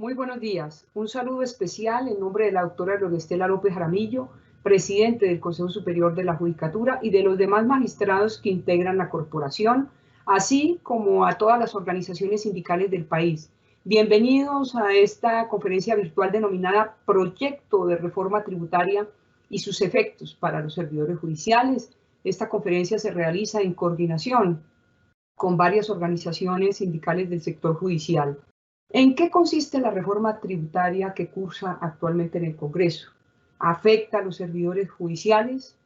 Muy buenos días. Un saludo especial en nombre de la doctora Gloria Estela López Jaramillo, presidente del Consejo Superior de la Judicatura y de los demás magistrados que integran la corporación, así como a todas las organizaciones sindicales del país. Bienvenidos a esta conferencia virtual denominada Proyecto de Reforma Tributaria y sus efectos para los servidores judiciales. Esta conferencia se realiza en coordinación con varias organizaciones sindicales del sector judicial. ¿En qué consiste la reforma tributaria que cursa actualmente en el Congreso? ¿Afecta a los servidores judiciales?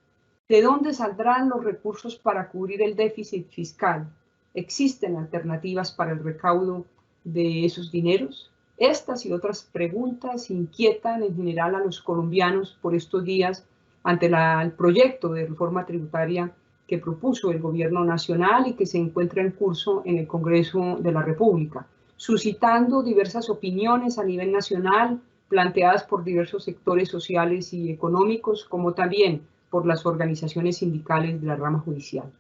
¿De dónde saldrán los recursos para cubrir el déficit fiscal? ¿Existen alternativas para el recaudo de esos dineros? Estas y otras preguntas inquietan en general a los colombianos por estos días ante el proyecto de reforma tributaria que propuso el gobierno nacional y que se encuentra en curso en el Congreso de la República, suscitando diversas opiniones a nivel nacional, planteadas por diversos sectores sociales y económicos, como también por las organizaciones sindicales de la rama judicial.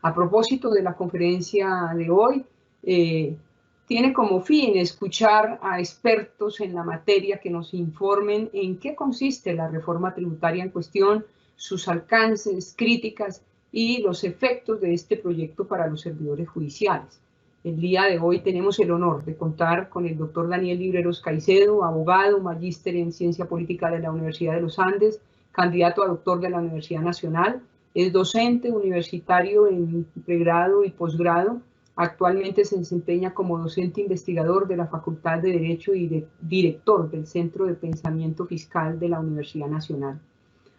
A propósito de la conferencia de hoy, tiene como fin escuchar a expertos en la materia que nos informen en qué consiste la reforma tributaria en cuestión, sus alcances, críticas y los efectos de este proyecto para los servidores judiciales. El día de hoy tenemos el honor de contar con el doctor Daniel Libreros Caicedo, abogado, magíster en Ciencia Política de la Universidad de los Andes, candidato a doctor de la Universidad Nacional, es docente universitario en pregrado y posgrado. Actualmente se desempeña como docente investigador de la Facultad de Derecho y director del Centro de Pensamiento Fiscal de la Universidad Nacional.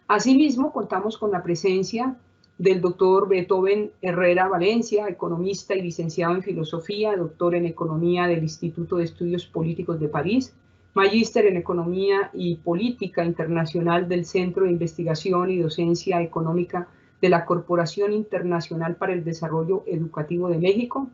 Asimismo, contamos con la presencia del doctor Beethoven Herrera Valencia, economista y licenciado en Filosofía, doctor en Economía del Instituto de Estudios Políticos de París, magíster en Economía y Política Internacional del Centro de Investigación y Docencia Económica de la Corporación Internacional para el Desarrollo Educativo de México.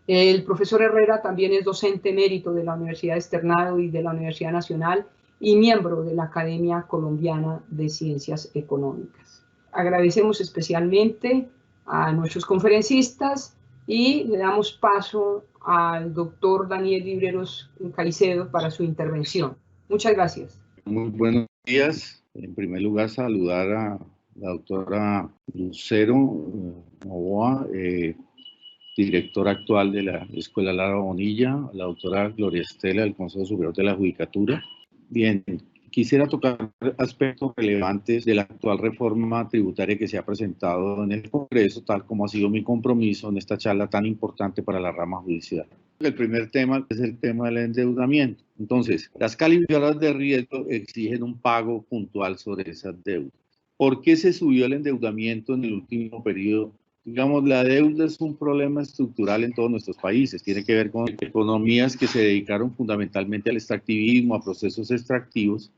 El profesor Herrera también es docente emérito de la Universidad Externado y de la Universidad Nacional y miembro de la Academia Colombiana de Ciencias Económicas. Agradecemos especialmente a nuestros conferencistas y le damos paso al doctor Daniel Libreros Caicedo para su intervención. Muchas gracias. Muy buenos días. En primer lugar, saludar a la doctora Lucero Novoa, directora actual de la Escuela Lara Bonilla, a la doctora Gloria Estela del Consejo Superior de la Judicatura. Bien, quisiera tocar aspectos relevantes de la actual reforma tributaria que se ha presentado en el Congreso, tal como ha sido mi compromiso en esta charla tan importante para la rama judicial. El primer tema es el tema del endeudamiento. Entonces, las calificadoras de riesgo exigen un pago puntual sobre esas deudas. ¿Por qué se subió el endeudamiento en el último periodo? Digamos, la deuda es un problema estructural en todos nuestros países. Tiene que ver con economías que se dedicaron fundamentalmente al extractivismo, a procesos extractivos,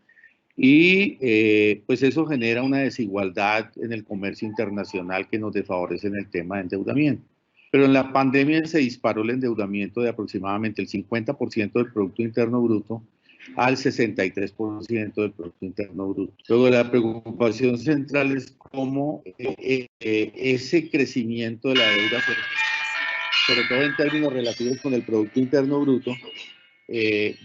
y pues eso genera una desigualdad en el comercio internacional que nos desfavorece en el tema de endeudamiento. Pero en la pandemia se disparó el endeudamiento de aproximadamente el 50% del Producto Interno Bruto al 63% del Producto Interno Bruto. Luego, la preocupación central es cómo ese crecimiento de la deuda, sobre todo en términos relativos con el Producto Interno Bruto,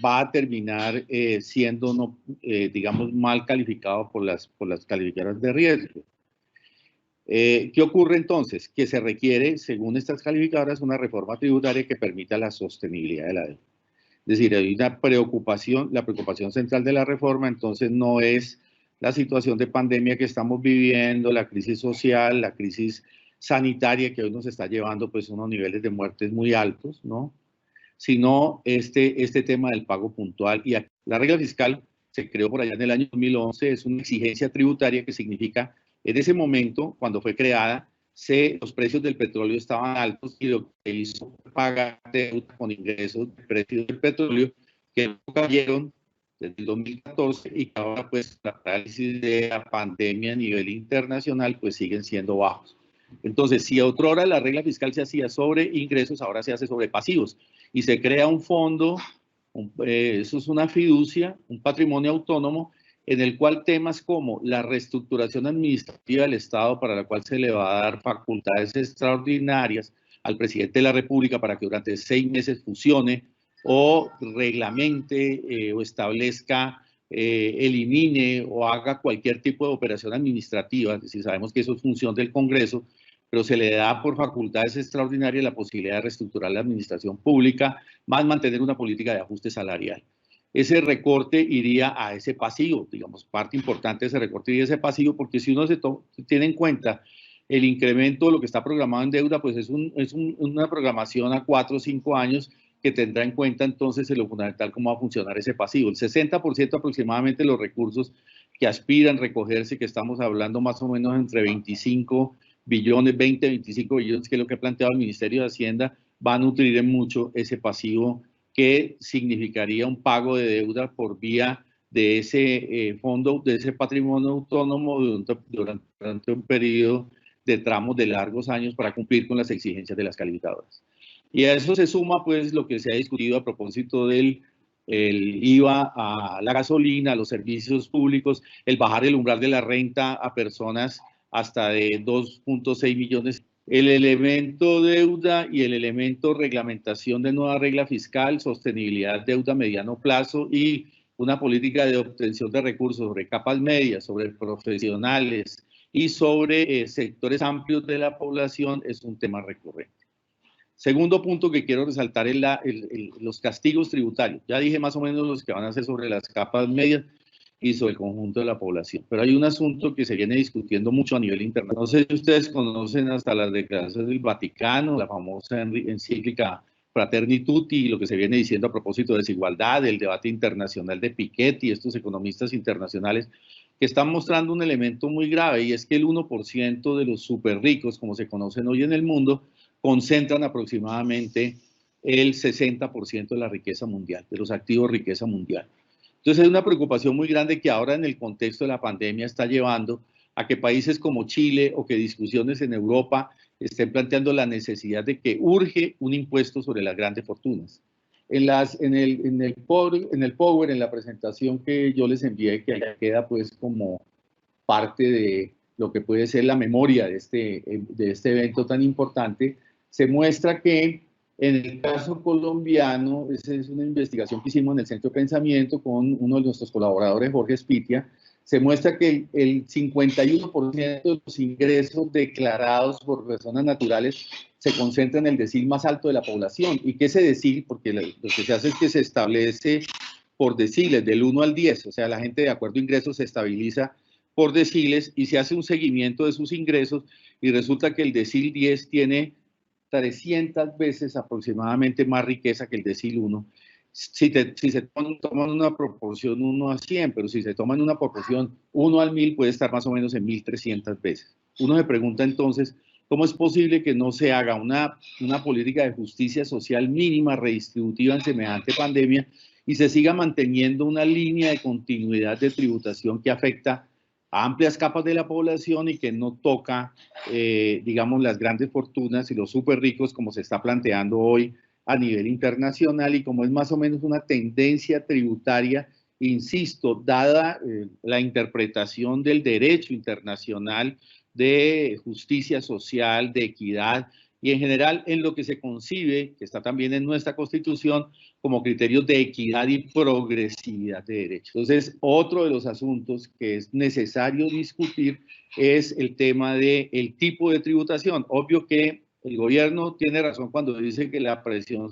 va a terminar siendo, digamos, mal calificado por las calificadoras de riesgo. ¿Qué ocurre entonces? Que se requiere, según estas calificadoras, una reforma tributaria que permita la sostenibilidad de la deuda. Es decir, hay una preocupación, la preocupación central de la reforma entonces no es la situación de pandemia que estamos viviendo, la crisis social, la crisis sanitaria que hoy nos está llevando pues a unos niveles de muertes muy altos, ¿no? Sino este tema del pago puntual. Y la regla fiscal se creó por allá en el año 2011, es una exigencia tributaria que significa, en ese momento, cuando fue creada, los precios del petróleo estaban altos y lo que hizo pagar deuda con ingresos de precios del petróleo que no cayeron desde el 2014 y que ahora pues la parálisis de la pandemia a nivel internacional pues siguen siendo bajos. Entonces, si otrora la regla fiscal se hacía sobre ingresos, ahora se hace sobre pasivos y se crea un fondo, eso es una fiducia, un patrimonio autónomo en el cual temas como la reestructuración administrativa del Estado, para la cual se le va a dar facultades extraordinarias al presidente de la República para que durante 6 meses fusione o reglamente o establezca, elimine o haga cualquier tipo de operación administrativa. Es decir, sabemos que eso es función del Congreso, pero se le da por facultades extraordinarias la posibilidad de reestructurar la administración pública, más mantener una política de ajuste salarial. Ese recorte iría a ese pasivo, digamos, parte importante de ese recorte iría a ese pasivo, porque si uno se tiene en cuenta el incremento de lo que está programado en deuda, pues es una programación a 4 o 5 años que tendrá en cuenta entonces en lo fundamental cómo va a funcionar ese pasivo. El 60% aproximadamente de los recursos que aspiran a recogerse, que estamos hablando más o menos entre 25 billones, 20, 25 billones, que es lo que ha planteado el Ministerio de Hacienda, va a nutrir en mucho ese pasivo que significaría un pago de deuda por vía de ese fondo, de ese patrimonio autónomo durante un periodo de tramos de largos años para cumplir con las exigencias de las calificadoras. Y a eso se suma pues lo que se ha discutido a propósito del IVA a la gasolina, a los servicios públicos, el bajar el umbral de la renta a personas hasta de 2.6 millones. El elemento deuda y el elemento reglamentación de nueva regla fiscal, sostenibilidad deuda a mediano plazo y una política de obtención de recursos sobre capas medias, sobre profesionales y sobre sectores amplios de la población es un tema recurrente. Segundo punto que quiero resaltar es los castigos tributarios. Ya dije más o menos los que van a ser sobre las capas medias y sobre el conjunto de la población. Pero hay un asunto que se viene discutiendo mucho a nivel internacional. No sé si ustedes conocen hasta las declaraciones del Vaticano, la famosa encíclica Fratelli Tutti, lo que se viene diciendo a propósito de desigualdad, el debate internacional de Piketty y estos economistas internacionales que están mostrando un elemento muy grave, y es que el 1% de los súper ricos, como se conocen hoy en el mundo, concentran aproximadamente el 60% de la riqueza mundial, de los activos riqueza mundial. Entonces es una preocupación muy grande que ahora en el contexto de la pandemia está llevando a que países como Chile o que discusiones en Europa estén planteando la necesidad de que urge un impuesto sobre las grandes fortunas. En el Power, en la presentación que yo les envié, que queda pues como parte de lo que puede ser la memoria de este evento tan importante, se muestra que en el caso colombiano, esa es una investigación que hicimos en el Centro de Pensamiento con uno de nuestros colaboradores, Jorge Spitia, se muestra que el 51% de los ingresos declarados por personas naturales se concentra en el decil más alto de la población. ¿Y qué es ese decil? Porque lo que se hace es que se establece por deciles, del 1 al 10, o sea, la gente de acuerdo a ingresos se estabiliza por deciles y se hace un seguimiento de sus ingresos y resulta que el decil 10 tiene 300 veces aproximadamente más riqueza que el decil 1. Si se toman una proporción 1 a 100, pero si se toman una proporción 1 al 1000, puede estar más o menos en 1300 veces. Uno se pregunta entonces, ¿cómo es posible que no se haga una política de justicia social mínima, redistributiva en semejante pandemia y se siga manteniendo una línea de continuidad de tributación que afecta a amplias capas de la población y que no toca, digamos, las grandes fortunas y los súper ricos como se está planteando hoy a nivel internacional y como es más o menos una tendencia tributaria, insisto, dada la interpretación del derecho internacional de justicia social, de equidad y en general en lo que se concibe, que está también en nuestra Constitución, como criterios de equidad y progresividad de derechos. Entonces, otro de los asuntos que es necesario discutir es el tema del tipo de tributación. Obvio que el gobierno tiene razón cuando dice que la presión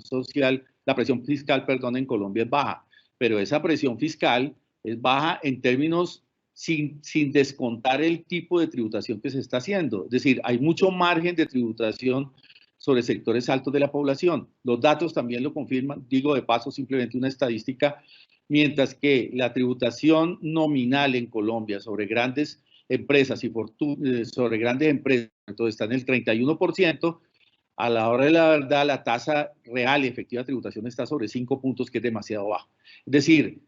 fiscal, en Colombia es baja, pero esa presión fiscal es baja en términos sin descontar el tipo de tributación que se está haciendo. Es decir, hay mucho margen de tributación sobre sectores altos de la población. Los datos también lo confirman, digo de paso simplemente una estadística, mientras que la tributación nominal en Colombia sobre grandes empresas y sobre grandes empresas, entonces está en el 31%, a la hora de la verdad la tasa real y efectiva de tributación está sobre 5 puntos, que es demasiado bajo. Es decir,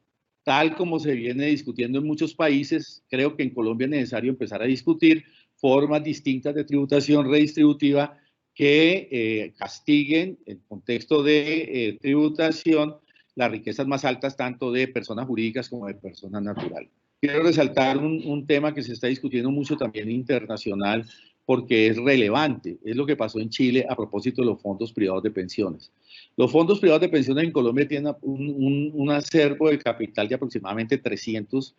tal como se viene discutiendo en muchos países, creo que en Colombia es necesario empezar a discutir formas distintas de tributación redistributiva que castiguen en contexto de tributación las riquezas más altas tanto de personas jurídicas como de personas naturales. Quiero resaltar un tema que se está discutiendo mucho también internacional porque es relevante. Es lo que pasó en Chile a propósito de los fondos privados de pensiones. Los fondos privados de pensiones en Colombia tienen un acervo de capital de aproximadamente 300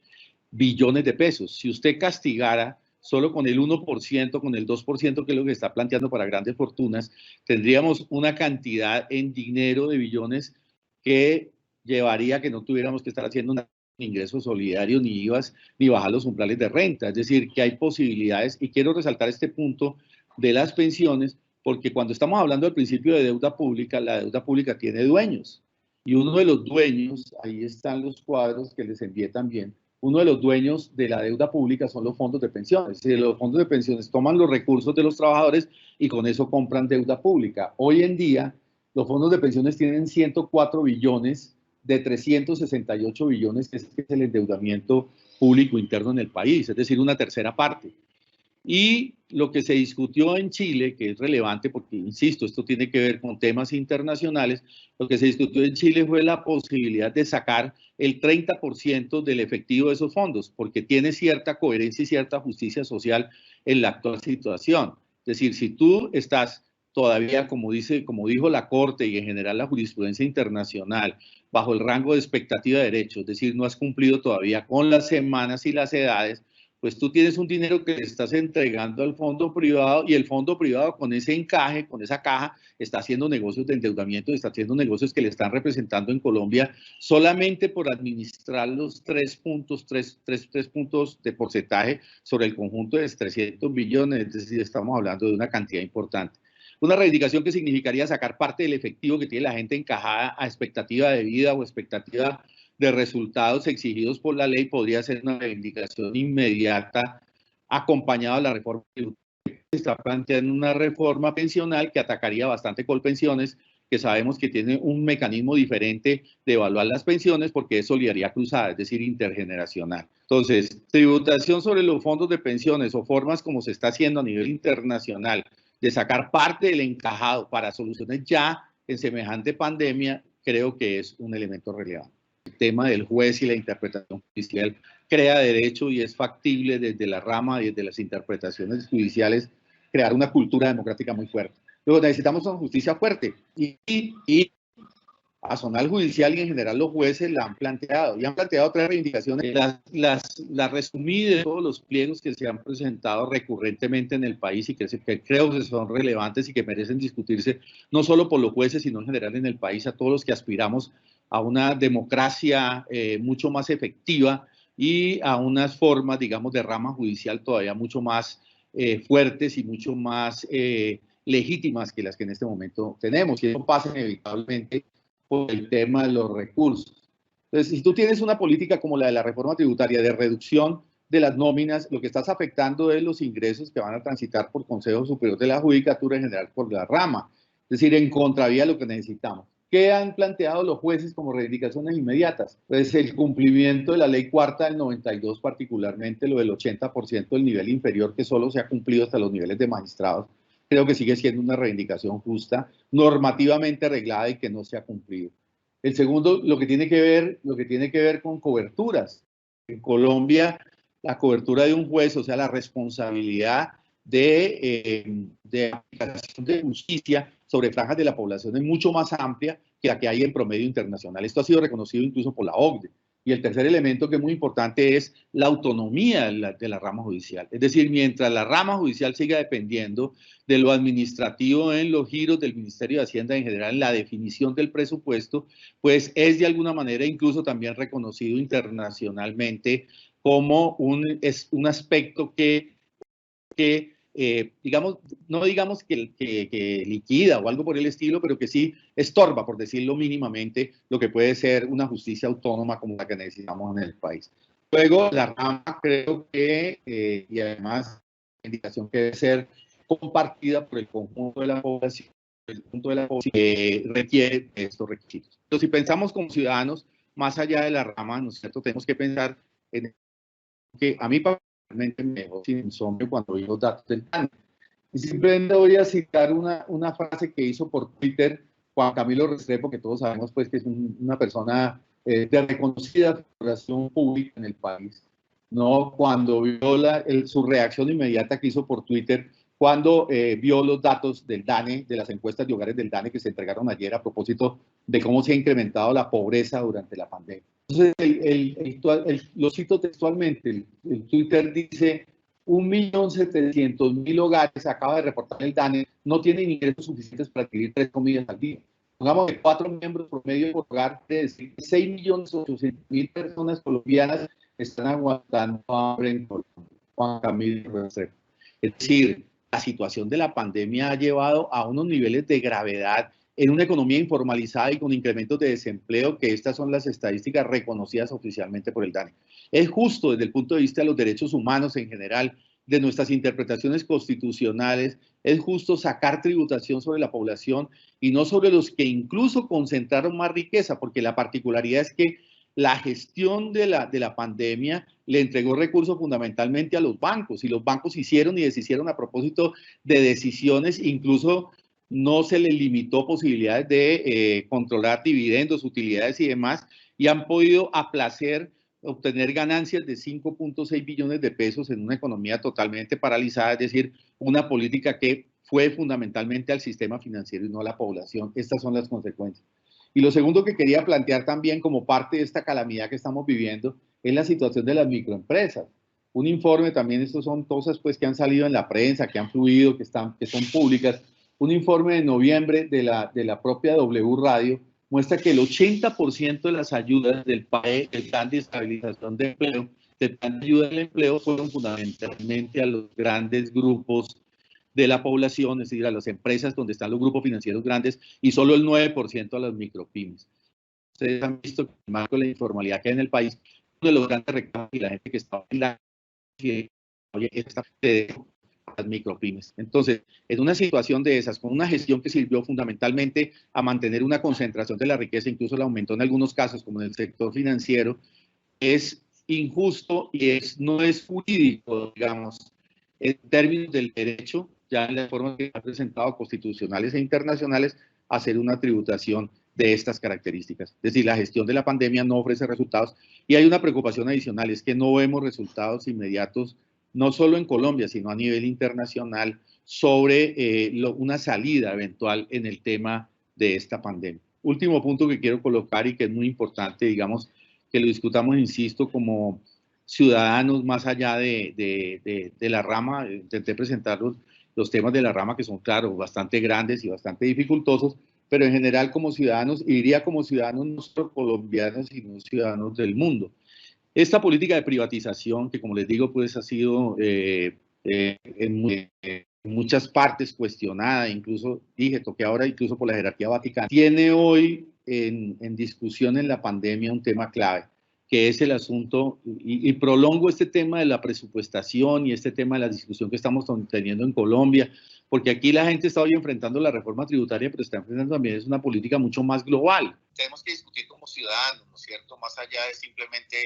billones de pesos. Si usted castigara solo con el 1%, con el 2%, que es lo que está planteando para grandes fortunas, tendríamos una cantidad en dinero de billones que llevaría a que no tuviéramos que estar haciendo un ingreso solidario, ni IVAs, ni bajar los umbrales de renta. Es decir, que hay posibilidades, y quiero resaltar este punto de las pensiones, porque cuando estamos hablando del principio de deuda pública, la deuda pública tiene dueños. Y uno de los dueños, ahí están los cuadros que les envié también, uno de los dueños de la deuda pública son los fondos de pensiones. Los fondos de pensiones toman los recursos de los trabajadores y con eso compran deuda pública. Hoy en día, los fondos de pensiones tienen 104 billones de 368 billones, que es el endeudamiento público interno en el país, es decir, una tercera parte. Y lo que se discutió en Chile, que es relevante porque, insisto, esto tiene que ver con temas internacionales, lo que se discutió en Chile fue la posibilidad de sacar el 30% del efectivo de esos fondos, porque tiene cierta coherencia y cierta justicia social en la actual situación. Es decir, si tú estás todavía, como dijo la Corte y en general la jurisprudencia internacional, bajo el rango de expectativa de derecho, es decir, no has cumplido todavía con las semanas y las edades, pues tú tienes un dinero que le estás entregando al fondo privado y el fondo privado con ese encaje, con esa caja, está haciendo negocios de endeudamiento, está haciendo negocios que le están representando en Colombia solamente por administrar los 3 puntos de porcentaje sobre el conjunto de 300 billones, es decir, estamos hablando de una cantidad importante. Una reivindicación que significaría sacar parte del efectivo que tiene la gente encajada a expectativa de vida o expectativa de resultados exigidos por la ley, podría ser una reivindicación inmediata acompañada de la reforma tributaria. Se está planteando una reforma pensional que atacaría bastante Colpensiones, que sabemos que tiene un mecanismo diferente de evaluar las pensiones porque es solidaridad cruzada, es decir, intergeneracional. Entonces, tributación sobre los fondos de pensiones o formas como se está haciendo a nivel internacional de sacar parte del encajado para soluciones ya en semejante pandemia, creo que es un elemento relevante. El tema del juez y la interpretación judicial crea derecho y es factible desde la rama y desde las interpretaciones judiciales crear una cultura democrática muy fuerte. Luego necesitamos una justicia fuerte y Personal judicial y en general los jueces la han planteado y han planteado 3 reivindicaciones. Las resumí de todos los pliegos que se han presentado recurrentemente en el país y que creo que son relevantes y que merecen discutirse no solo por los jueces, sino en general en el país, a todos los que aspiramos a una democracia mucho más efectiva y a unas formas, digamos, de rama judicial todavía mucho más fuertes y mucho más legítimas que las que en este momento tenemos. Y eso pasa inevitablemente por el tema de los recursos. Entonces, si tú tienes una política como la de la reforma tributaria de reducción de las nóminas, lo que estás afectando es los ingresos que van a transitar por Consejo Superior de la Judicatura, en general por la rama. Es decir, en contravía de lo que necesitamos. ¿Qué han planteado los jueces como reivindicaciones inmediatas? Pues el cumplimiento de la ley cuarta del 92, particularmente lo del 80% del nivel inferior, que solo se ha cumplido hasta los niveles de magistrados. Creo que sigue siendo una reivindicación justa, normativamente arreglada y que no se ha cumplido. El segundo, lo que tiene que ver con coberturas. En Colombia, la cobertura de un juez, o sea, la responsabilidad de aplicación de justicia sobre franjas de la población es mucho más amplia que la que hay en promedio internacional. Esto ha sido reconocido incluso por la OCDE. Y el tercer elemento que es muy importante es la autonomía de la rama judicial. Es decir, mientras la rama judicial siga dependiendo de lo administrativo en los giros del Ministerio de Hacienda en general, en la definición del presupuesto, pues es de alguna manera incluso también reconocido internacionalmente como un aspecto que digamos, no digamos que liquida o algo por el estilo, pero que sí estorba, por decirlo mínimamente, lo que puede ser una justicia autónoma como la que necesitamos en el país. Luego, la rama creo que, y además, la indicación que debe ser compartida por el conjunto de la población, requiere estos requisitos. Entonces, si pensamos como ciudadanos, más allá de la rama, ¿no es cierto?, tenemos que pensar en que a mí realmente me dejó sin insomnio cuando vi los datos del PAN. Y simplemente voy a citar una frase que hizo por Twitter Juan Camilo Restrepo, que todos sabemos pues que es una persona de reconocida figuración pública en el país, ¿no? Cuando vio su reacción inmediata que hizo por Twitter cuando vio los datos del DANE, de las encuestas de hogares del DANE que se entregaron ayer a propósito de cómo se ha incrementado la pobreza durante la pandemia. Entonces, lo cito textualmente, el Twitter dice: 1.700.000 hogares, acaba de reportar el DANE, no tienen ingresos suficientes para adquirir 3 comidas al día. Pongamos que 4 miembros promedio por hogar, es decir, 6.800.000 personas colombianas están aguantando hambre en Colombia. Juan Camilo Restrepo. Es decir, la situación de la pandemia ha llevado a unos niveles de gravedad en una economía informalizada y con incrementos de desempleo, que estas son las estadísticas reconocidas oficialmente por el DANE. Es justo desde el punto de vista de los derechos humanos en general, de nuestras interpretaciones constitucionales, es justo sacar tributación sobre la población y no sobre los que incluso concentraron más riqueza, porque la particularidad es que la gestión de la pandemia le entregó recursos fundamentalmente a los bancos, y los bancos hicieron y deshicieron a propósito de decisiones, incluso no se les limitó posibilidades de controlar dividendos, utilidades y demás, y han podido a placer obtener ganancias de 5.6 billones de pesos en una economía totalmente paralizada, es decir, una política que fue fundamentalmente al sistema financiero y no a la población. Estas son las consecuencias. Y lo segundo que quería plantear también como parte de esta calamidad que estamos viviendo es la situación de las microempresas. Un informe también, estos son cosas pues que han salido en la prensa, que han fluido, que son públicas. Un informe de noviembre de la propia W Radio muestra que el 80% de las ayudas del PAE, el Plan de Estabilización de Empleo, del Plan de Ayuda al Empleo, fueron fundamentalmente a los grandes grupos de la población, es decir, a las empresas donde están los grupos financieros grandes, y solo el 9% a las micropymes. Ustedes han visto que el marco de la informalidad que hay en el país, uno de los grandes reclamos y la gente que está en la oye, esta las micropymes. Entonces, en una situación de esas, con una gestión que sirvió fundamentalmente a mantener una concentración de la riqueza, incluso la aumentó en algunos casos, como en el sector financiero, es injusto y no es jurídico, digamos, en términos del derecho, ya en las formas que han presentado constitucionales e internacionales, hacer una tributación de estas características. Es decir, la gestión de la pandemia no ofrece resultados, y hay una preocupación adicional, es que no vemos resultados inmediatos, no solo en Colombia, sino a nivel internacional, sobre una salida eventual en el tema de esta pandemia. Último punto que quiero colocar y que es muy importante, digamos, que lo discutamos, insisto, como ciudadanos más allá de la rama. Intenté presentar los temas de la rama, que son, claro, bastante grandes y bastante dificultosos, pero en general como ciudadanos, y diría como ciudadanos no solo colombianos, sino ciudadanos del mundo. Esta política de privatización, que como les digo, pues ha sido en muchas partes cuestionada, incluso toqué ahora incluso por la jerarquía vaticana, tiene hoy en discusión en la pandemia un tema clave, que es el asunto, y prolongo este tema de la presupuestación y este tema de la discusión que estamos teniendo en Colombia, porque aquí la gente está hoy enfrentando la reforma tributaria, pero está enfrentando también es una política mucho más global. Tenemos que discutir como ciudadanos, ¿no es cierto?, más allá de simplemente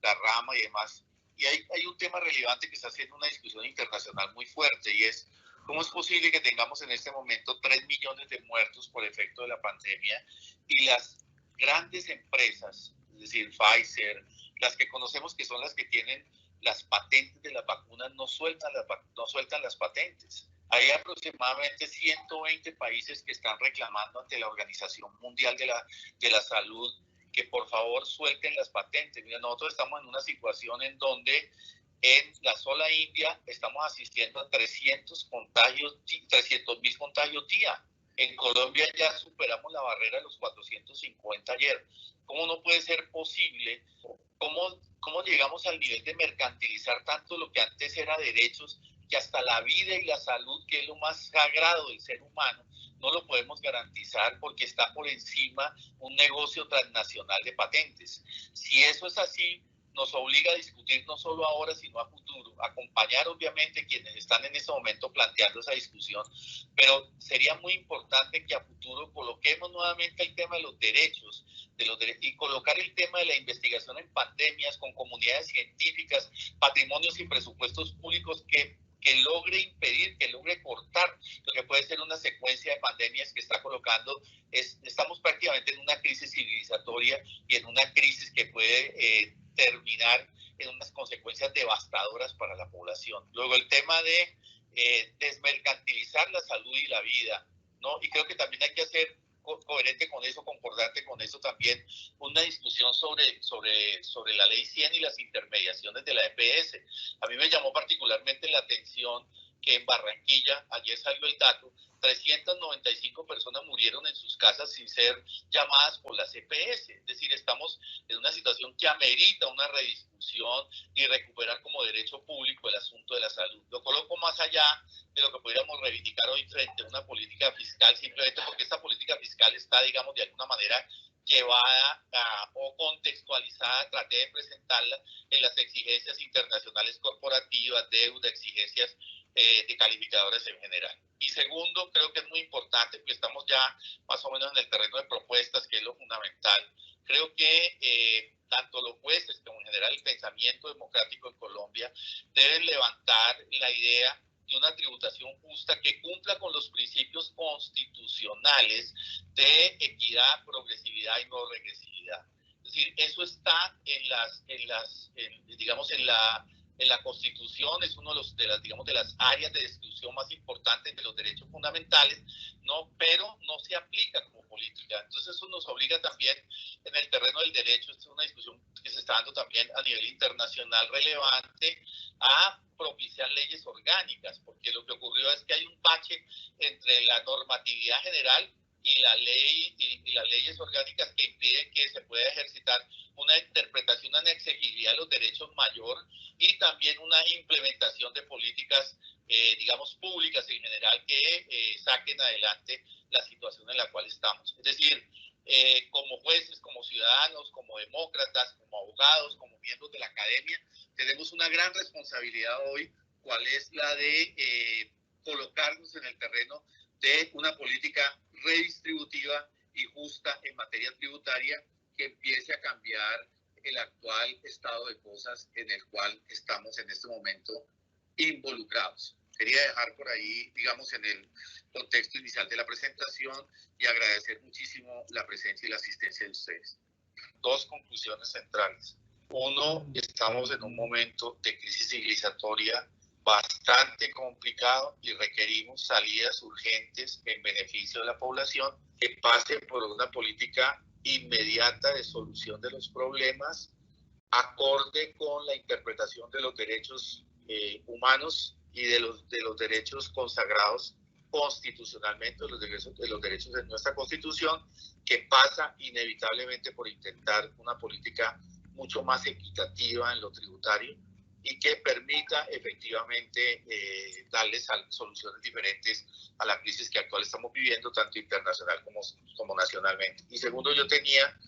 la rama y demás. Y hay un tema relevante que está haciendo una discusión internacional muy fuerte, y es cómo es posible que tengamos en este momento 3 millones de muertos por efecto de la pandemia, y las grandes empresas, es decir, Pfizer, las que conocemos que son las que tienen las patentes de las vacunas, no sueltan las patentes. Hay aproximadamente 120 países que están reclamando ante la Organización Mundial de la Salud que por favor suelten las patentes. Mira, nosotros estamos en una situación en donde en la sola India estamos asistiendo a 300.000 contagios día. En Colombia ya superamos la barrera de los 450 ayer. ¿Cómo no puede ser posible? ¿Cómo llegamos al nivel de mercantilizar tanto lo que antes era derechos, que hasta la vida y la salud, que es lo más sagrado del ser humano, no lo podemos garantizar porque está por encima un negocio transnacional de patentes? Si eso es así, nos obliga a discutir no solo ahora, sino a futuro, acompañar obviamente quienes están en este momento planteando esa discusión, pero sería muy importante que a futuro coloquemos nuevamente el tema de los derechos, y colocar el tema de la investigación en pandemias con comunidades científicas, patrimonios y presupuestos públicos que logre impedir, que logre cortar lo que puede ser una secuencia de pandemias que está colocando. Estamos prácticamente en una crisis civilizatoria y en una crisis que puede terminar en unas consecuencias devastadoras para la población. Luego el tema de desmercantilizar la salud y la vida, ¿no? Y creo que también hay que hacer coherente con eso, concordante con eso también, una discusión sobre la ley 100 y las intermediaciones de la EPS. A mí me llamó particularmente la atención que en Barranquilla, ayer salió el dato, 395 personas murieron en sus casas sin ser llamadas por las EPS. Es decir, estamos en una situación que amerita una rediscusión y recuperar como derecho público el asunto de la salud. Lo coloco más allá de lo que pudiéramos reivindicar hoy frente a una política fiscal, simplemente porque esta política fiscal está, digamos, de alguna manera llevada o contextualizada, traté de presentarla en las exigencias internacionales corporativas, deuda, exigencias de calificadoras en general. Y segundo, creo que es muy importante, porque estamos ya más o menos en el terreno de propuestas, que es lo fundamental. Creo que tanto los jueces como en general el pensamiento democrático en Colombia deben levantar la idea de una tributación justa que cumpla con los principios constitucionales de equidad, progresividad y no regresividad. Es decir, eso está en la Constitución, es uno de las áreas de discusión más importantes de los derechos fundamentales, ¿no? Pero no se aplica como política. Entonces eso nos obliga también en el terreno del derecho, esta es una discusión que se está dando también a nivel internacional relevante, a propiciar leyes orgánicas, porque lo que ocurrió es que hay un bache entre la normatividad general y la ley y las leyes orgánicas que impiden que se pueda ejercitar una interpretación, una exigibilidad de los derechos mayor y también una implementación de políticas, digamos, públicas en general que saquen adelante la situación en la cual estamos. Es decir, como jueces, como ciudadanos, como demócratas, como abogados, como miembros de la academia, tenemos una gran responsabilidad hoy, cuál es la de colocarnos en el terreno de una política redistributiva y justa en materia tributaria que empiece a cambiar el actual estado de cosas en el cual estamos en este momento involucrados. Quería dejar por ahí, digamos, en el contexto inicial de la presentación y agradecer muchísimo la presencia y la asistencia de ustedes. Dos conclusiones centrales. Uno, estamos en un momento de crisis civilizatoria bastante complicado y requerimos salidas urgentes en beneficio de la población que pasen por una política inmediata de solución de los problemas acorde con la interpretación de los derechos humanos y de los derechos consagrados constitucionalmente, de los derechos de nuestra Constitución, que pasa inevitablemente por intentar una política mucho más equitativa en lo tributario y que permita efectivamente darles soluciones diferentes a la crisis que actual estamos viviendo, tanto internacional como nacionalmente. Y segundo, yo tenía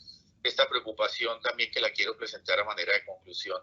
esta preocupación también que la quiero presentar a manera de conclusión.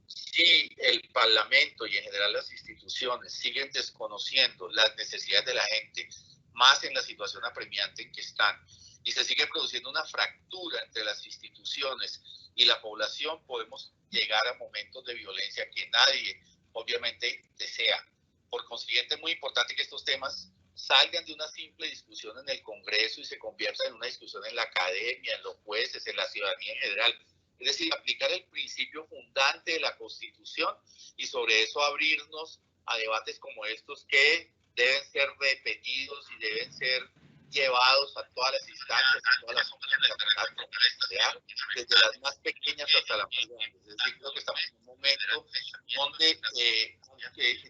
Si el Parlamento y en general las instituciones siguen desconociendo las necesidades de la gente, más en la situación apremiante en que están, y se sigue produciendo una fractura entre las instituciones y la población, podemos llegar a momentos de violencia que nadie obviamente desea. Por consiguiente, es muy importante que estos temas salgan de una simple discusión en el Congreso y se conviertan en una discusión en la academia, en los jueces, en la ciudadanía en general. Es decir, aplicar el principio fundante de la Constitución y sobre eso abrirnos a debates como estos que deben ser repetidos y deben ser llevados a todas las instancias, a todas las sociedad, desde las más pequeñas hasta las más grandes. Es decir, creo que estamos en un momento donde,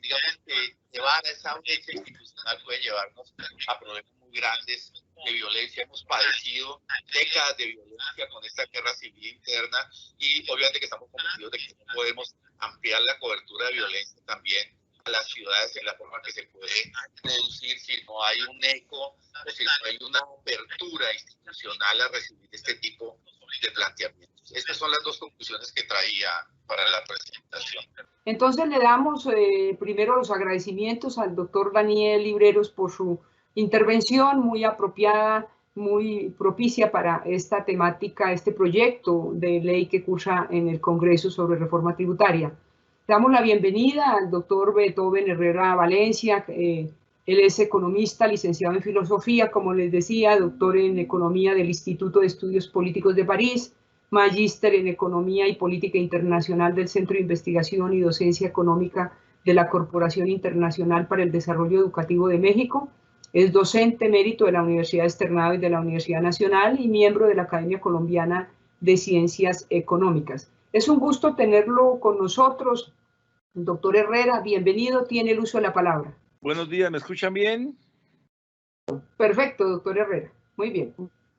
digamos que llevar a esa brecha institucional puede llevarnos a problemas muy grandes de violencia. Hemos padecido décadas de violencia con esta guerra civil interna y obviamente que estamos convencidos de que no podemos ampliar la cobertura de violencia también a las ciudades en la forma que se puede producir si no hay un eco o si no hay una apertura institucional a recibir este tipo de planteamientos. Estas son las dos conclusiones que traía para la presentación. Entonces le damos primero los agradecimientos al doctor Daniel Libreros por su intervención muy apropiada, muy propicia para esta temática, este proyecto de ley que cursa en el Congreso sobre reforma tributaria. Damos la bienvenida al doctor Beethoven Herrera Valencia. Él es economista, licenciado en filosofía, como les decía, doctor en economía del Instituto de Estudios Políticos de París, magíster en economía y política internacional del Centro de Investigación y Docencia Económica de la Corporación Internacional para el Desarrollo Educativo de México. Es docente emérito de la Universidad Externado y de la Universidad Nacional y miembro de la Academia Colombiana de Ciencias Económicas. Es un gusto tenerlo con nosotros. Doctor Herrera, bienvenido, tiene el uso de la palabra. Buenos días, ¿me escuchan bien? Perfecto, doctor Herrera, muy bien.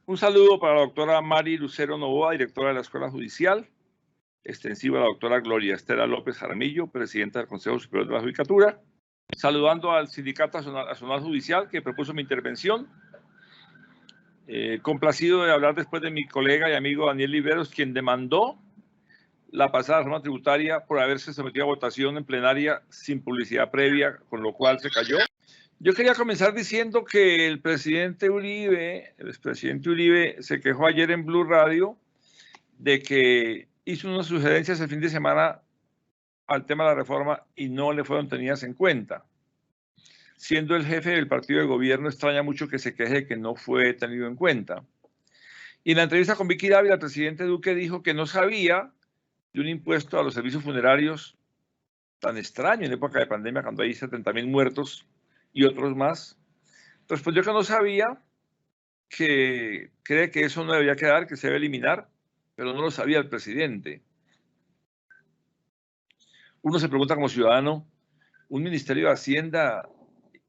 Un saludo para la doctora Mari Lucero Novoa, directora de la Escuela Judicial, extensiva a la doctora Gloria Estela López Jaramillo, presidenta del Consejo Superior de la Judicatura, saludando al Sindicato Nacional Judicial que propuso mi intervención, complacido de hablar después de mi colega y amigo Daniel Liberos, quien demandó la pasada reforma tributaria por haberse sometido a votación en plenaria sin publicidad previa, con lo cual se cayó. Yo quería comenzar diciendo que el expresidente Uribe se quejó ayer en Blue Radio de que hizo unas sugerencias el fin de semana al tema de la reforma y no le fueron tenidas en cuenta. Siendo el jefe del partido de gobierno, extraña mucho que se queje de que no fue tenido en cuenta. Y en la entrevista con Vicky Dávila, el presidente Duque dijo que no sabía de un impuesto a los servicios funerarios tan extraño en época de pandemia, cuando hay 70.000 muertos y otros más. Respondió que no sabía, que cree que eso no debería quedar, que se debe eliminar, pero no lo sabía el presidente. Uno se pregunta como ciudadano, un Ministerio de Hacienda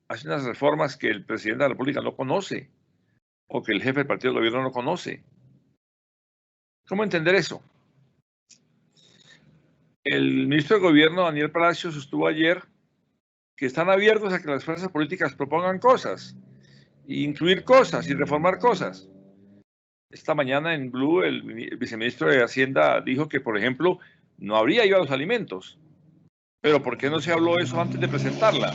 hace unas reformas que el presidente de la República no conoce o que el jefe del partido de gobierno no conoce. ¿Cómo entender eso? El ministro de Gobierno, Daniel Palacio, sostuvo ayer que están abiertos a que las fuerzas políticas propongan cosas, e incluir cosas y reformar cosas. Esta mañana en Blue, el viceministro de Hacienda dijo que, por ejemplo, no habría IVA a los alimentos. Pero ¿por qué no se habló eso antes de presentarla?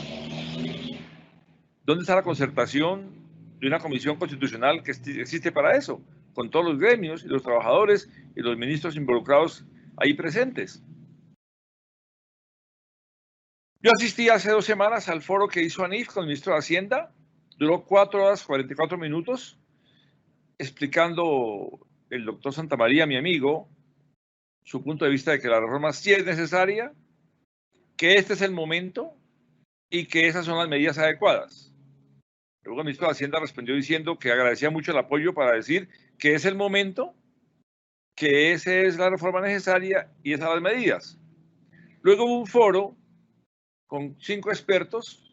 ¿Dónde está la concertación de una comisión constitucional que existe para eso? Con todos los gremios y los trabajadores y los ministros involucrados ahí presentes. Yo asistí hace 2 semanas al foro que hizo ANIF con el ministro de Hacienda. Duró 4 horas 44 minutos explicando el doctor Santamaría, mi amigo, su punto de vista de que la reforma sí es necesaria, que este es el momento y que esas son las medidas adecuadas. Luego el ministro de Hacienda respondió diciendo que agradecía mucho el apoyo para decir que es el momento, que esa es la reforma necesaria y esas son las medidas. Luego hubo un foro con 5 expertos,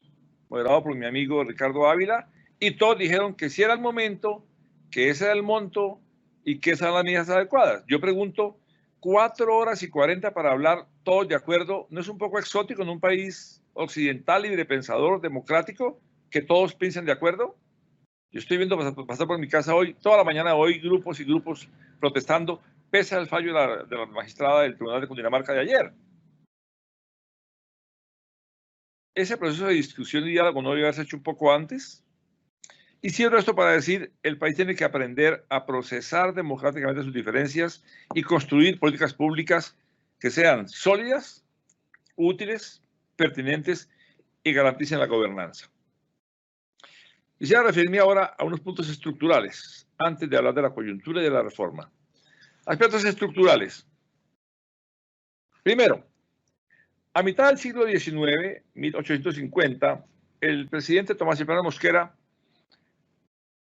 moderado por mi amigo Ricardo Ávila, y todos dijeron que sí era el momento, que ese era el monto y que esas eran las medidas adecuadas. Yo pregunto, 4 horas y 40 para hablar todos de acuerdo, ¿no es un poco exótico en un país occidental, librepensador, democrático, que todos piensen de acuerdo? Yo estoy viendo pasar por mi casa hoy, toda la mañana hoy, grupos y grupos protestando, pese al fallo de la magistrada del Tribunal de Cundinamarca de ayer. Ese proceso de discusión y diálogo no debió haberse hecho un poco antes. Y cierro esto para decir, el país tiene que aprender a procesar democráticamente sus diferencias y construir políticas públicas que sean sólidas, útiles, pertinentes y garanticen la gobernanza. Quisiera referirme ahora a unos puntos estructurales, antes de hablar de la coyuntura y de la reforma. Aspectos estructurales. Primero, a mitad del siglo XIX, 1850, el presidente Tomás Cipriano Mosquera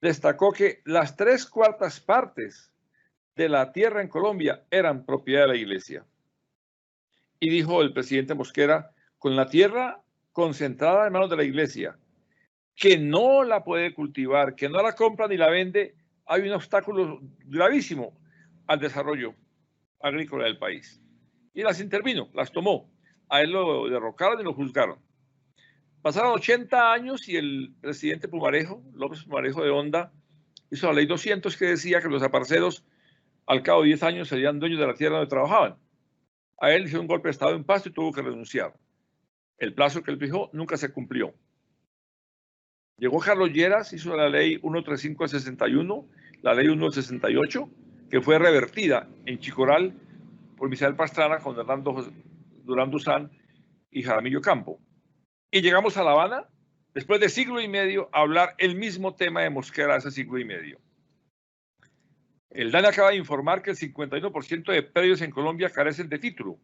destacó que las 3/4 partes de la tierra en Colombia eran propiedad de la Iglesia. Y dijo el presidente Mosquera, con la tierra concentrada en manos de la Iglesia, que no la puede cultivar, que no la compra ni la vende, hay un obstáculo gravísimo al desarrollo agrícola del país. Y las intervino, las tomó. A él lo derrocaron y lo juzgaron. Pasaron 80 años y el presidente Pumarejo, López Pumarejo de Honda, hizo la ley 200 que decía que los aparceros al cabo de 10 años serían dueños de la tierra donde trabajaban. A él hizo un golpe de estado en Pasto y tuvo que renunciar. El plazo que él fijó nunca se cumplió. Llegó Carlos Lleras, hizo la ley 135 del 61, la ley 1 del 68, que fue revertida en Chicoral por Misael Pastrana con Hernando Durán Duzán y Jaramillo Campo. Y llegamos a La Habana, después de siglo y medio, a hablar el mismo tema de Mosquera hace siglo y medio. El DANE acaba de informar que el 51% de predios en Colombia carecen de título.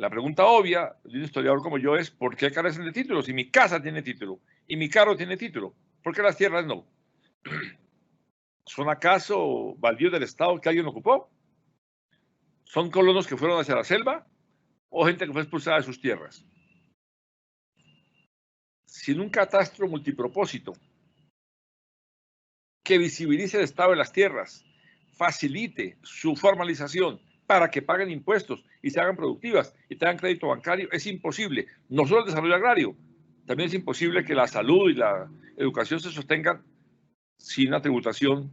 La pregunta obvia de un historiador como yo es, ¿por qué carecen de títulos? Si mi casa tiene título y mi carro tiene título, ¿por qué las tierras no? ¿Son acaso baldíos del Estado que alguien ocupó? ¿Son colonos que fueron hacia la selva o gente que fue expulsada de sus tierras? Sin un catastro multipropósito que visibilice el estado de las tierras, facilite su formalización para que paguen impuestos y se hagan productivas y tengan crédito bancario, es imposible. No solo el desarrollo agrario, también es imposible que la salud y la educación se sostengan sin una tributación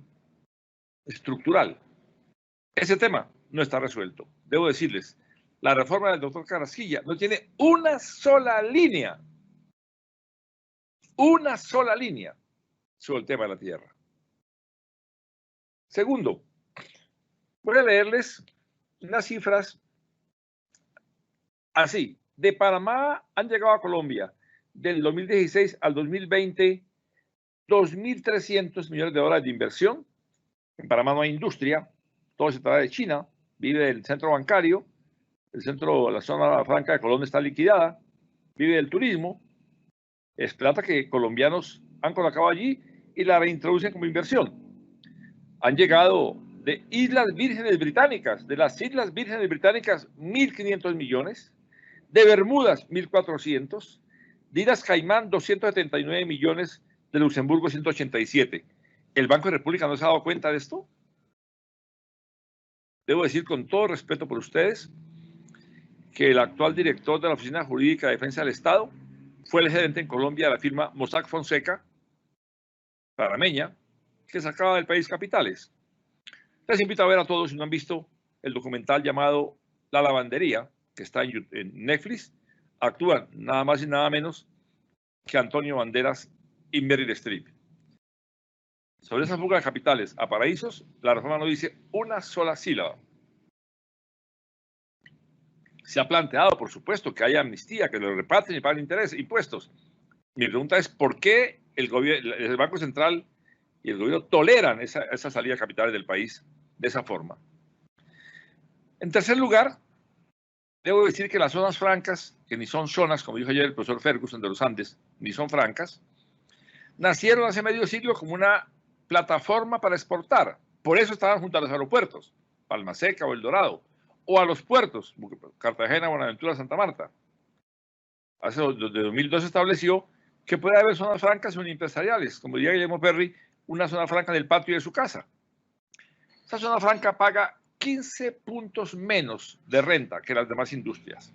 estructural. Ese tema no está resuelto. Debo decirles, la reforma del doctor Carrasquilla no tiene una sola línea sobre el tema de la tierra. Segundo, voy a leerles unas cifras así. De Panamá han llegado a Colombia del 2016 al 2020 2.300 millones de dólares de inversión. En Panamá no hay industria, todo se trata de China, vive del centro bancario, la zona franca de Colombia está liquidada, vive del turismo, es plata que colombianos han colocado allí y la reintroducen como inversión. Han llegado de Islas Vírgenes Británicas, de las Islas Vírgenes Británicas, 1.500 millones, de Bermudas, 1.400, de Islas Caimán, 279 millones, de Luxemburgo, 187. ¿El Banco de República no se ha dado cuenta de esto? Debo decir con todo respeto por ustedes que el actual director de la Oficina Jurídica de Defensa del Estado fue el gerente en Colombia de la firma Mossack Fonseca, panameña, que sacaba del país capitales. Les invito a ver a todos, si no han visto el documental llamado La Lavandería, que está en Netflix. Actúan nada más y nada menos que Antonio Banderas y Meryl Streep. Sobre esa fuga de capitales a paraísos, la reforma no dice una sola sílaba. Se ha planteado, por supuesto, que haya amnistía, que lo repatrien y paguen impuestos. Mi pregunta es, ¿por qué el Banco Central y el gobierno toleran esa salida de capitales del país de esa forma? En tercer lugar, debo decir que las zonas francas, que ni son zonas, como dijo ayer el profesor Ferguson de los Andes, ni son francas, nacieron hace medio siglo como una plataforma para exportar. Por eso estaban junto a los aeropuertos, Palma Seca o El Dorado, o a los puertos, Cartagena, Buenaventura, Santa Marta. Desde 2002 se estableció que puede haber zonas francas unimpresariales, como diría Guillermo Perry, una zona franca del patio de su casa. Esa zona franca paga 15 puntos menos de renta que las demás industrias.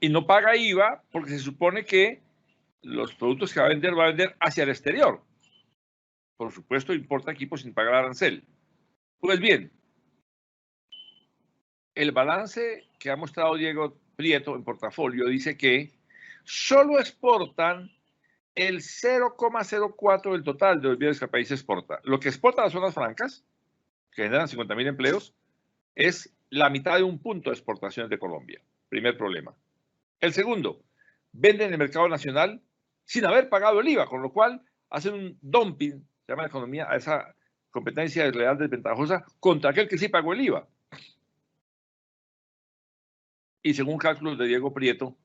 Y no paga IVA porque se supone que los productos que va a vender hacia el exterior. Por supuesto, importa equipos sin pagar arancel. Pues bien, el balance que ha mostrado Diego Prieto en portafolio dice que solo exportan el 0,04 del total de los bienes que el país exporta. Lo que exporta las zonas francas, que generan 50.000 empleos, es la mitad de un punto de exportaciones de Colombia. Primer problema. El segundo, venden en el mercado nacional sin haber pagado el IVA, con lo cual hacen un dumping, se llama la economía, a esa competencia desleal desventajosa contra aquel que sí pagó el IVA. Y según cálculos de Diego Prieto,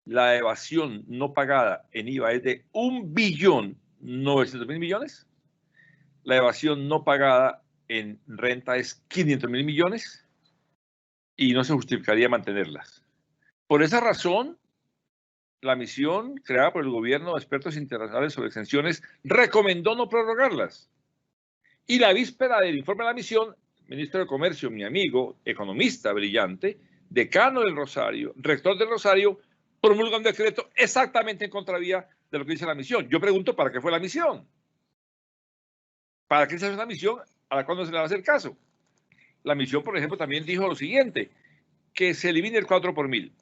la evasión no pagada en IVA es de 1.900.000 millones. La evasión no pagada en renta es 500.000 millones y no se justificaría mantenerlas. Por esa razón, la misión creada por el gobierno de expertos internacionales sobre exenciones recomendó no prorrogarlas. Y la víspera del informe de la misión, el ministro de Comercio, mi amigo, economista brillante, decano del Rosario, rector del Rosario, promulga un decreto exactamente en contravía de lo que dice la misión. Yo pregunto, ¿para qué fue la misión? ¿Para qué se hace una misión a la cual no se le va a hacer caso? La misión, por ejemplo, también dijo lo siguiente, que se elimine el 4 por mil.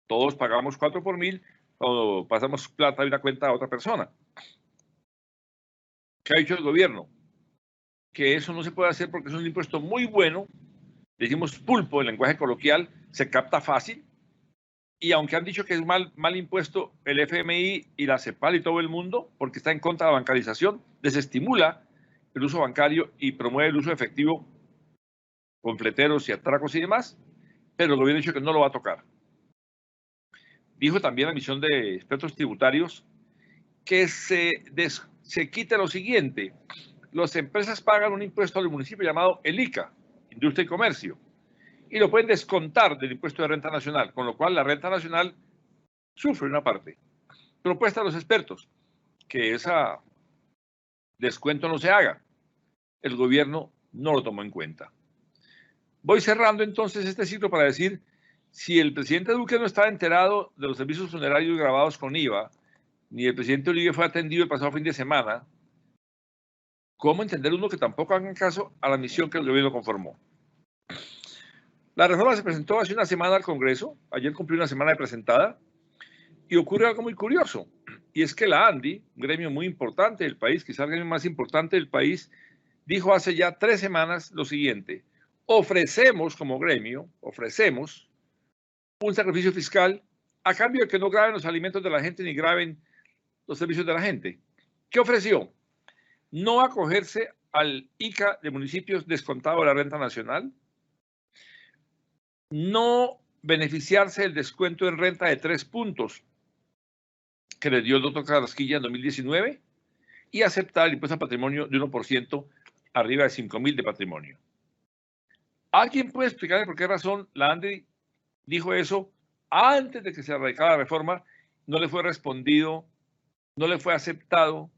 Todos pagamos 4 por mil cuando pasamos plata de una cuenta a otra persona. ¿Qué ha dicho el gobierno? Que eso no se puede hacer porque es un impuesto muy bueno, decimos pulpo en lenguaje coloquial, se capta fácil, y aunque han dicho que es mal impuesto el FMI y la CEPAL y todo el mundo, porque está en contra de la bancarización, desestimula el uso bancario y promueve el uso efectivo con fleteros y atracos y demás, pero el gobierno ha dicho que no lo va a tocar. Dijo también la misión de expertos tributarios que se quite lo siguiente: las empresas pagan un impuesto al municipio llamado el ICA, Industria y Comercio, y lo pueden descontar del impuesto de renta nacional, con lo cual la renta nacional sufre una parte. Propuesta a los expertos: que ese descuento no se haga. El gobierno no lo tomó en cuenta. Voy cerrando entonces este ciclo para decir, si el presidente Duque no estaba enterado de los servicios funerarios grabados con IVA, ni el presidente Uribe fue atendido el pasado fin de semana, ¿cómo entender uno que tampoco hagan caso a la misión que el gobierno conformó? La reforma se presentó hace una semana al Congreso, ayer cumplió una semana de presentada, y ocurre algo muy curioso, y es que la ANDI, un gremio muy importante del país, quizás el gremio más importante del país, dijo hace ya 3 semanas lo siguiente: ofrecemos como gremio, ofrecemos un sacrificio fiscal a cambio de que no graben los alimentos de la gente ni graben los servicios de la gente. ¿Qué ofreció? No acogerse al ICA de municipios descontado de la renta nacional, no beneficiarse del descuento en renta de 3 puntos que le dio el doctor Carrasquilla en 2019 y aceptar el impuesto al patrimonio de 1% arriba de 5.000 de patrimonio. ¿Alguien puede explicarme por qué razón la ANDI dijo eso antes de que se radicara la reforma? No le fue respondido, no le fue aceptado,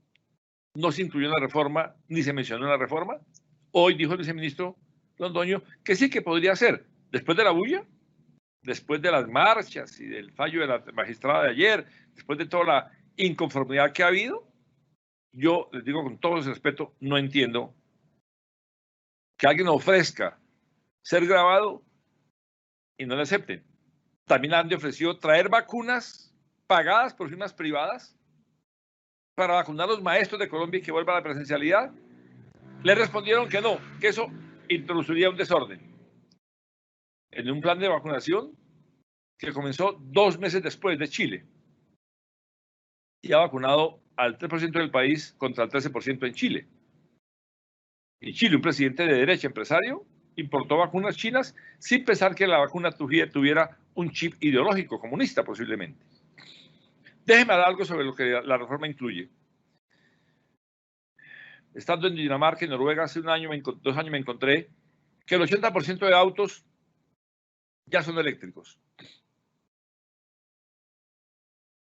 no se incluyó en la reforma, ni se mencionó en la reforma. Hoy dijo el viceministro Londoño que sí, que podría ser. Después de la bulla, después de las marchas y del fallo de la magistrada de ayer, después de toda la inconformidad que ha habido, yo les digo con todo ese respeto, no entiendo que alguien ofrezca ser grabado y no le acepten. También ANDI ofreció traer vacunas pagadas por firmas privadas para vacunar a los maestros de Colombia y que vuelva a la presencialidad. Le respondieron que no, que eso introduciría un desorden en un plan de vacunación que comenzó 2 meses después de Chile y ha vacunado al 3% del país contra el 13% en Chile. En Chile, un presidente de derecha, empresario, importó vacunas chinas sin pensar que la vacuna tuviera un chip ideológico comunista posiblemente. Déjeme hablar algo sobre lo que la reforma incluye. Estando en Dinamarca y Noruega hace 2 años me encontré que el 80% de autos ya son eléctricos.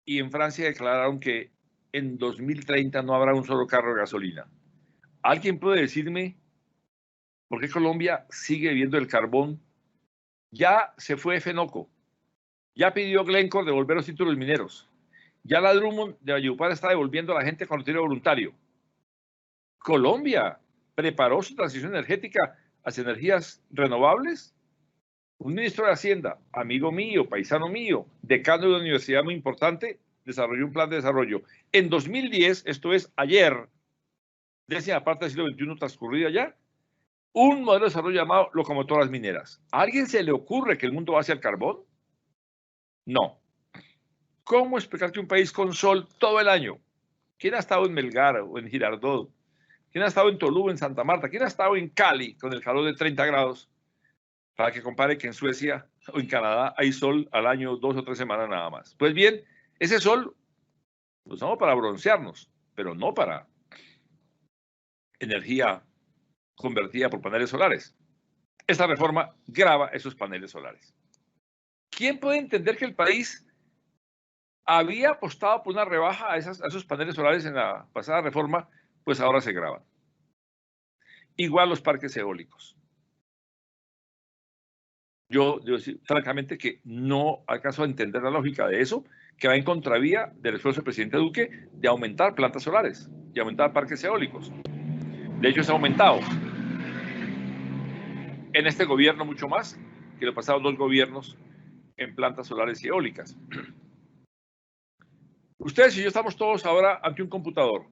Y en Francia declararon que en 2030 no habrá un solo carro de gasolina. ¿Alguien puede decirme por qué Colombia sigue viviendo el carbón? Ya se fue Fenoco, ya pidió Glencore devolver los títulos mineros, ya la Drummond de Valledupar está devolviendo a la gente con retiro voluntario. Colombia preparó su transición energética hacia energías renovables. Un ministro de Hacienda, amigo mío, paisano mío, decano de una universidad muy importante, desarrolló un plan de desarrollo. En 2010, esto es ayer, 10ª parte del siglo XXI transcurrida ya, un modelo de desarrollo llamado locomotoras mineras. ¿A alguien se le ocurre que el mundo va hacia el carbón? No. ¿Cómo explicar que un país con sol todo el año? ¿Quién ha estado en Melgar o en Girardot? ¿Quién ha estado en Tolú, en Santa Marta? ¿Quién ha estado en Cali con el calor de 30 grados? Para que compare que en Suecia o en Canadá hay sol al año 2 o 3 semanas nada más. Pues bien, ese sol lo usamos para broncearnos, pero no para energía convertida por paneles solares. Esta reforma grava esos paneles solares. ¿Quién puede entender que el país había apostado por una rebaja a esos paneles solares en la pasada reforma? Pues ahora se graban. Igual los parques eólicos. Yo debo decir francamente que no alcanzo a entender la lógica de eso, que va en contravía del esfuerzo del presidente Duque de aumentar plantas solares y aumentar parques eólicos. De hecho, se ha aumentado en este gobierno mucho más que los pasados 2 gobiernos en plantas solares y eólicas. Ustedes y yo estamos todos ahora ante un computador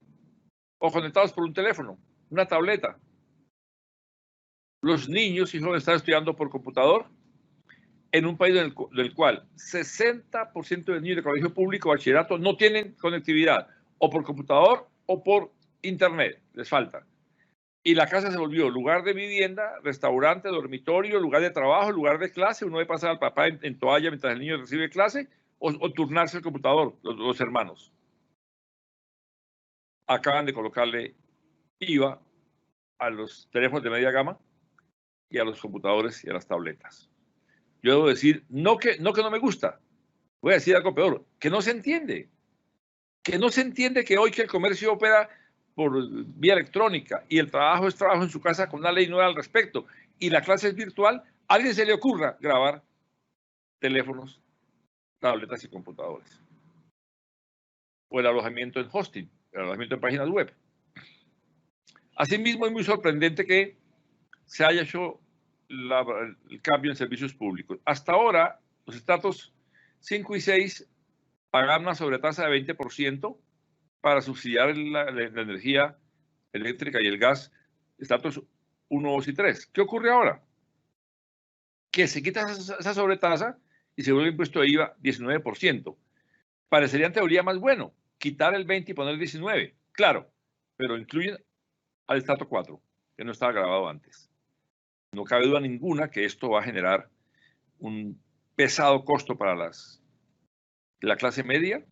o conectados por un teléfono, una tableta. Los niños y jóvenes están estudiando por computador en un país del cual 60% de niños de colegio público o bachillerato no tienen conectividad o por computador o por internet, les falta. y la casa se volvió lugar de vivienda, restaurante, dormitorio, lugar de trabajo, lugar de clase. Uno debe pasar al papá en toalla mientras el niño recibe clase o turnarse el computador, los hermanos. Acaban de colocarle IVA a los teléfonos de media gama y a los computadores y a las tabletas. Yo debo decir, no que no me gusta, voy a decir algo peor, que no se entiende. Que no se entiende que hoy que el comercio opera por vía electrónica y el trabajo es trabajo en su casa con una ley nueva al respecto y la clase es virtual, a alguien se le ocurra grabar teléfonos, tabletas y computadores. O el alojamiento en hosting, el alojamiento en páginas web. Asimismo, es muy sorprendente que se haya hecho el cambio en servicios públicos. Hasta ahora, los estratos 5 y 6 pagan una sobretasa de 20% para subsidiar la energía eléctrica y el gas, estratos 1, 2 y 3. ¿Qué ocurre ahora? Que se quita esa sobretasa y se vuelve impuesto de IVA 19%. Parecería en teoría más bueno quitar el 20 y poner el 19. Claro, pero incluyen al estrato 4, que no estaba grabado antes. No cabe duda ninguna que esto va a generar un pesado costo para la clase media.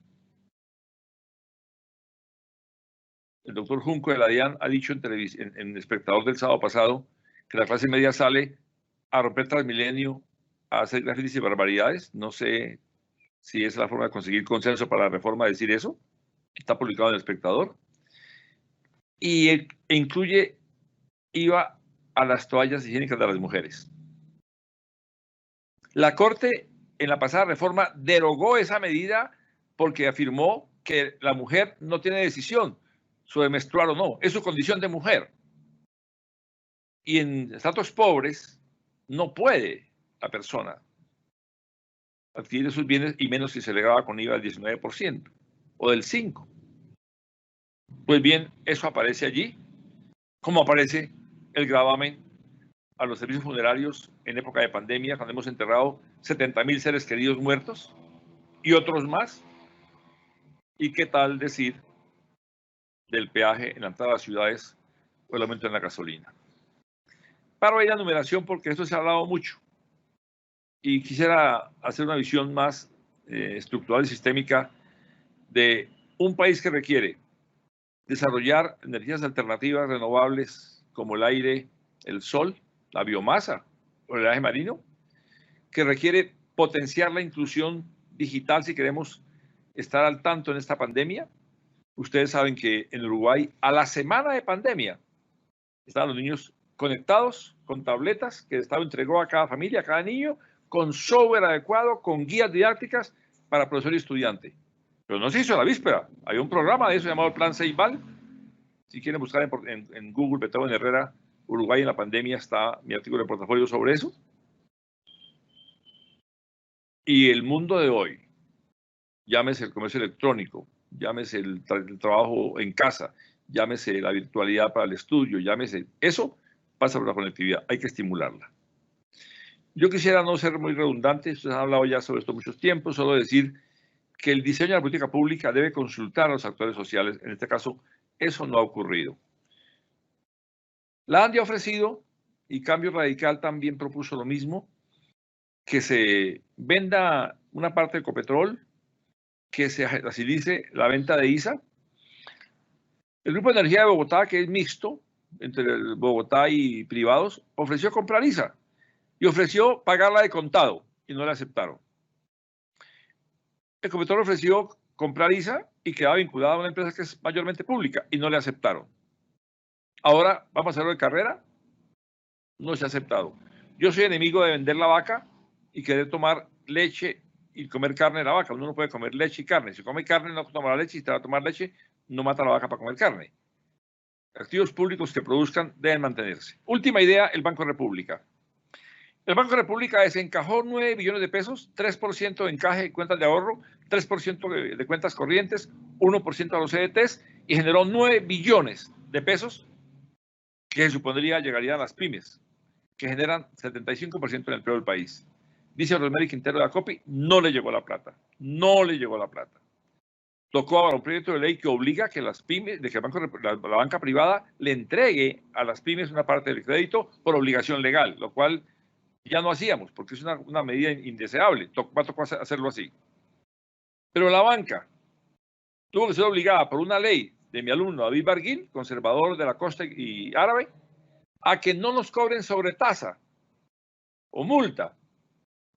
El doctor Junco de la DIAN ha dicho en Espectador del sábado pasado que la clase media sale a romper Transmilenio, a hacer grafitis y barbaridades. No sé si es la forma de conseguir consenso para la reforma decir eso. Está publicado en El Espectador. E incluye IVA a las toallas higiénicas de las mujeres. La Corte, en la pasada reforma, derogó esa medida porque afirmó que la mujer no tiene decisión sobre menstruar o no, es su condición de mujer. Y en estratos pobres no puede la persona adquirir esos bienes, y menos si se le graba con IVA del 19% o del 5%. Pues bien, eso aparece allí, como aparece el gravamen a los servicios funerarios en época de pandemia, cuando hemos enterrado 70.000 seres queridos muertos y otros más. ¿Y qué tal decir del peaje en la entrada a las ciudades o el aumento en la gasolina? Paro ahí la numeración porque esto se ha hablado mucho y quisiera hacer una visión más estructural y sistémica de un país que requiere desarrollar energías alternativas renovables como el aire, el sol, la biomasa o el aire marino, que requiere potenciar la inclusión digital si queremos estar al tanto en esta pandemia. Ustedes saben que en Uruguay, a la semana de pandemia, estaban los niños conectados con tabletas que el Estado entregó a cada familia, a cada niño, con software adecuado, con guías didácticas para profesor y estudiante. Pero no se hizo a la víspera. Hay un programa de eso llamado el Plan Ceibal. Si quieren buscar en Google, Beethoven Herrera, Uruguay en la pandemia, está mi artículo de portafolio sobre eso. Y el mundo de hoy, llámese el comercio electrónico, llámese el trabajo en casa, llámese la virtualidad para el estudio, llámese eso, pasa por la conectividad. Hay que estimularla. Yo quisiera no ser muy redundante, ustedes han hablado ya sobre esto muchos tiempos, solo decir que el diseño de la política pública debe consultar a los actores sociales. En este caso, eso no ha ocurrido. La ANDI ha ofrecido, y Cambio Radical también propuso lo mismo, que se venda una parte de Ecopetrol, que se agilice la venta de ISA. El Grupo de Energía de Bogotá, que es mixto, entre Bogotá y privados, ofreció comprar ISA y ofreció pagarla de contado y no le aceptaron. Ecopetrol ofreció comprar ISA y quedaba vinculada a una empresa que es mayormente pública y no le aceptaron. Ahora vamos a hacerlo de carrera, no se ha aceptado. Yo soy enemigo de vender la vaca y querer tomar leche y comer carne de la vaca. Uno no puede comer leche y carne. Si come carne, no toma la leche. Si te va a tomar leche, no mata a la vaca para comer carne. Activos públicos que produzcan deben mantenerse. Última idea, el Banco República. El Banco República desencajó 9 billones de pesos, 3% de encaje de cuentas de ahorro, 3% de cuentas corrientes, 1% a los CDTs y generó 9 billones de pesos que se supondría llegarían a las pymes, que generan 75% del empleo del país. Dice Rosemary Quintero de ACOPI, no le llegó la plata, no le llegó la plata. tocó ahora un proyecto de ley que obliga a que las pymes, de que la banca privada le entregue a las pymes una parte del crédito por obligación legal, lo cual ya no hacíamos, porque es una medida indeseable. Va a tocar hacerlo así. Pero la banca tuvo que ser obligada por una ley de mi alumno David Barguil, conservador de la costa y árabe, a que no nos cobren sobretasa o multa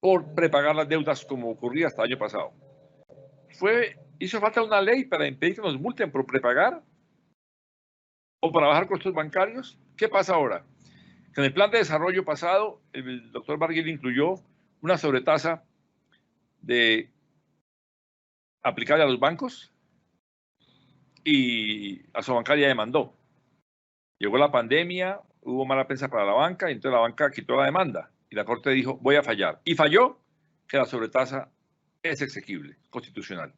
por prepagar las deudas como ocurría hasta el año pasado. Hizo falta una ley para impedir que nos multen por prepagar o para bajar costos bancarios. ¿Qué pasa ahora? Que en el plan de desarrollo pasado, el doctor Barguil incluyó una sobretasa aplicable a los bancos y Asobancaria demandó. Llegó la pandemia, hubo mala prensa para la banca y entonces la banca quitó la demanda y la Corte dijo, voy a fallar. Y falló que la sobretasa es exequible, constitucional.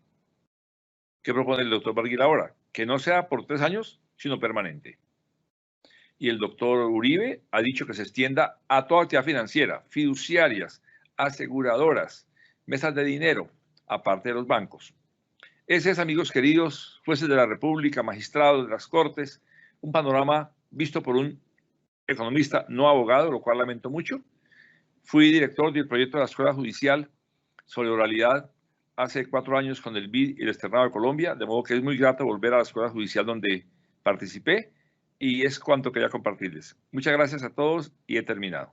¿Qué propone el doctor Barguil ahora? Que no sea por 3 años, sino permanente. Y el doctor Uribe ha dicho que se extienda a toda actividad financiera, fiduciarias, aseguradoras, mesas de dinero, aparte de los bancos. Ese es, amigos queridos, jueces de la República, magistrados de las Cortes, un panorama visto por un economista no abogado, lo cual lamento mucho. Fui director del proyecto de la Escuela Judicial sobre oralidad hace 4 años con el BID y el Externado de Colombia, de modo que es muy grato volver a la Escuela Judicial donde participé y es cuanto quería compartirles. Muchas gracias a todos y he terminado.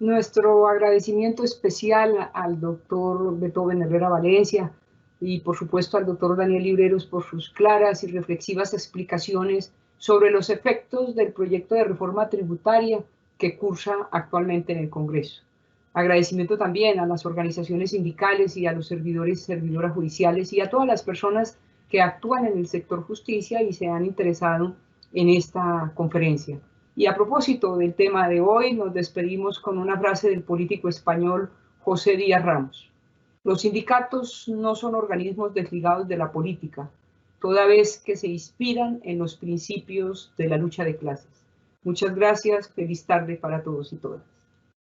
Nuestro agradecimiento especial al doctor Beethoven Herrera Valencia y por supuesto al doctor Daniel Libreros por sus claras y reflexivas explicaciones sobre los efectos del proyecto de reforma tributaria que cursa actualmente en el Congreso. Agradecimiento también a las organizaciones sindicales y a los servidores y servidoras judiciales y a todas las personas que actúan en el sector justicia y se han interesado en esta conferencia. Y a propósito del tema de hoy, nos despedimos con una frase del político español José Díaz Ramos. Los sindicatos no son organismos desligados de la política, toda vez que se inspiran en los principios de la lucha de clases. Muchas gracias, feliz tarde para todos y todas.